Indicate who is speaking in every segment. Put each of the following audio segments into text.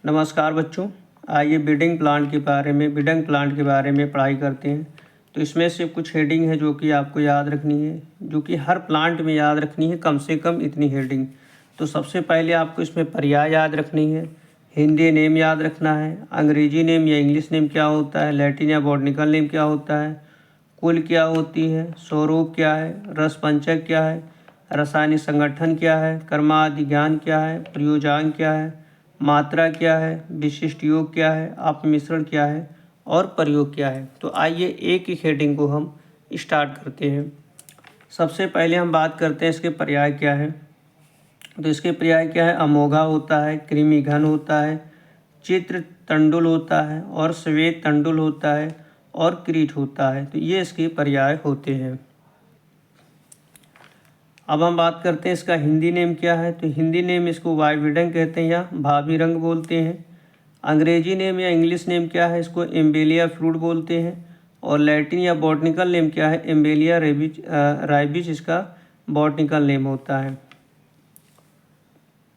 Speaker 1: नमस्कार बच्चों, आइए बीडिंग प्लांट के बारे में पढ़ाई करते हैं। तो इसमें से कुछ हेडिंग है जो कि आपको याद रखनी है, जो कि हर प्लांट में याद रखनी है, कम से कम इतनी हेडिंग। तो सबसे पहले आपको इसमें पर्याय याद रखनी है, हिंदी नेम याद रखना है, अंग्रेजी नेम या इंग्लिश नेम क्या होता है, लैटिन या बॉटनिकल नेम क्या होता है, कुल क्या होती है, स्वरूप क्या है, रस पंचक क्या है, रासायनिक संगठन क्या है, कर्मादि ज्ञान क्या है, प्रयोजन क्या है, मात्रा क्या है, विशिष्ट योग क्या है, अपमिश्रण क्या है और प्रयोग क्या है। तो आइए एक एक हेडिंग को हम स्टार्ट करते हैं। सबसे पहले हम बात करते हैं इसके पर्याय क्या है। तो इसके पर्याय क्या है, अमोघा होता है, कृमि घन होता है, चित्र तंडुल होता है और श्वेत तंडुल होता है और क्रीट होता है। तो ये इसके पर्याय होते हैं। अब हम बात करते हैं इसका हिंदी नेम क्या है। तो हिंदी नेम इसको वायविडंग कहते हैं या भाभी रंग बोलते हैं। अंग्रेजी नेम या इंग्लिश नेम क्या है, इसको एम्बेलिया फ्रूट बोलते हैं। और लैटिन या बॉटनिकल नेम क्या है, एम्बेलिया राइबिच इसका बॉटनिकल नेम होता है।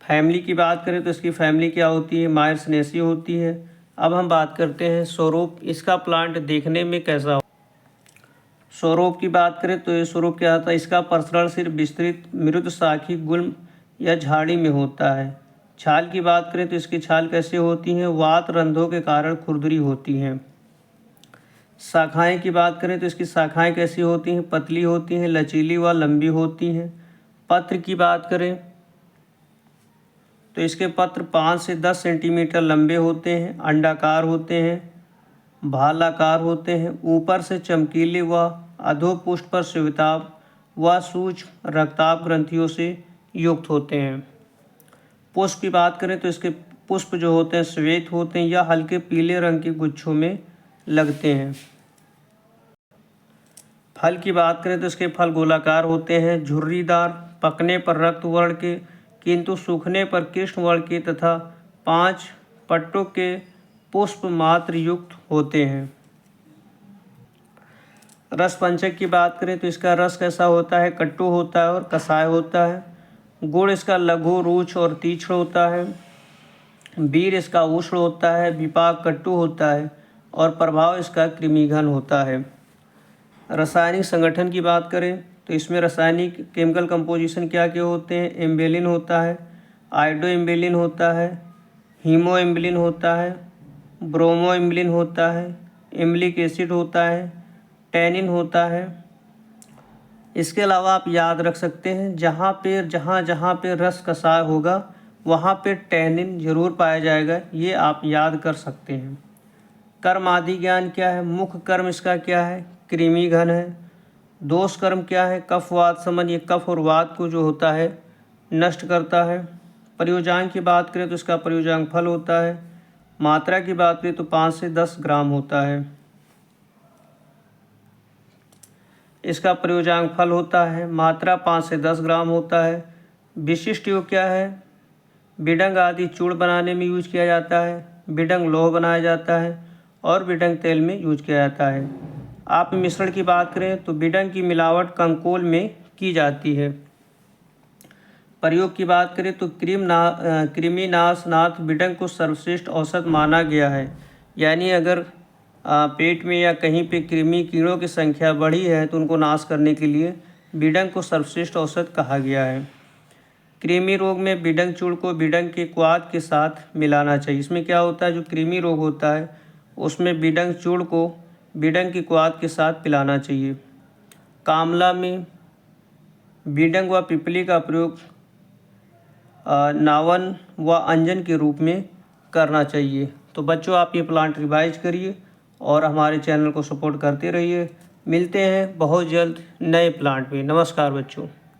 Speaker 1: फैमिली की बात करें तो इसकी फैमिली क्या होती है, मायर्सनेसी होती है। अब हम बात करते हैं स्वरूप, इसका प्लांट देखने में कैसा हो। स्वरूप की बात करें तो ये स्वरूप क्या होता है, इसका प्रसरण सिर्फ विस्तृत मृदु शाखी गुल्म या झाड़ी में होता है। छाल की बात करें तो इसकी छाल कैसे होती हैं, वात रंध्रों के कारण खुरदरी होती हैं। शाखाएं की बात करें तो इसकी शाखाएं कैसी होती हैं, पतली होती हैं, लचीली व लंबी होती हैं। पत्र की बात करें तो इसके पत्र 5 से 10 सेंटीमीटर लंबे होते हैं, अंडाकार होते हैं, भालाकार होते हैं, ऊपर से चमकीले व अधोपुष्ट पर श्वेताभ व सूक्ष्म रक्ताभ ग्रंथियों से युक्त होते हैं। पुष्प की बात करें तो इसके पुष्प जो होते हैं श्वेत होते हैं या हल्के पीले रंग के गुच्छों में लगते हैं। फल की बात करें तो इसके फल गोलाकार होते हैं, झुर्रीदार, पकने पर रक्त वर्ण के किंतु सूखने पर कृष्ण वर्ण के तथा 5 पट्टों के पुष्प मात्र युक्त होते हैं। रस पंचक की बात करें तो इसका रस कैसा होता है, कट्टू होता है और कसाय होता है। गुण इसका लघु, रुक्ष और तीक्ष्ण होता है। वीर इसका उष्ण होता है, विपाक कट्टू होता है और प्रभाव इसका कृमिघन होता है। रासायनिक संगठन की बात करें तो इसमें रासायनिक केमिकल कंपोजिशन क्या क्या होते हैं, एम्बेलिन होता है, आइडो एम्बेलिन होता है, हीमो एम्बेलिन होता है, ब्रोमो एम्बेलिन होता है, एम्लिक एसिड होता है, टैनिन होता है। इसके अलावा आप याद रख सकते हैं जहाँ पे रस कसाय होगा वहाँ पे टैनिन जरूर पाया जाएगा, ये आप याद कर सकते हैं। कर्म आदि ज्ञान क्या है, मुख्य कर्म इसका क्या है, कृमि घन है। दोष कर्म क्या है, कफ वात समन, ये कफ और वात को जो होता है नष्ट करता है। प्रयोजन की बात करें तो इसका प्रयोजन फल होता है। मात्रा की बात करें तो 5 से 10 ग्राम होता है इसका प्रयोजन फल होता है। मात्रा 5 से 10 ग्राम होता है। विशिष्ट योग क्या है, बिडंग आदि चूर्ण बनाने में यूज किया जाता है, बिडंग लौह बनाया जाता है और बिडंग तेल में यूज किया जाता है। आप मिश्रण की बात करें तो बिडंग की मिलावट कंकोल में की जाती है। प्रयोग की बात करें तो कृमिनाशनाथ बिडंग को सर्वश्रेष्ठ औषध माना गया है। यानी अगर पेट में या कहीं पे कृमि कीड़ों की संख्या बढ़ी है तो उनको नाश करने के लिए बिडंग को सर्वश्रेष्ठ औषध कहा गया है। कृमि रोग में बिडंग चूर्ण को बिडंग के क्वाथ के साथ मिलाना चाहिए। इसमें क्या होता है, जो कृमि रोग होता है उसमें बिडंग चूर्ण को बिडंग की क्वाथ के साथ पिलाना चाहिए। कामला में बिडंग व पिपली का प्रयोग नावन व अंजन के रूप में करना चाहिए। तो बच्चों आप ये प्लांट रिवाइज करिए और हमारे चैनल को सपोर्ट करते रहिए। मिलते हैं बहुत जल्द नए प्लांट में। नमस्कार बच्चों।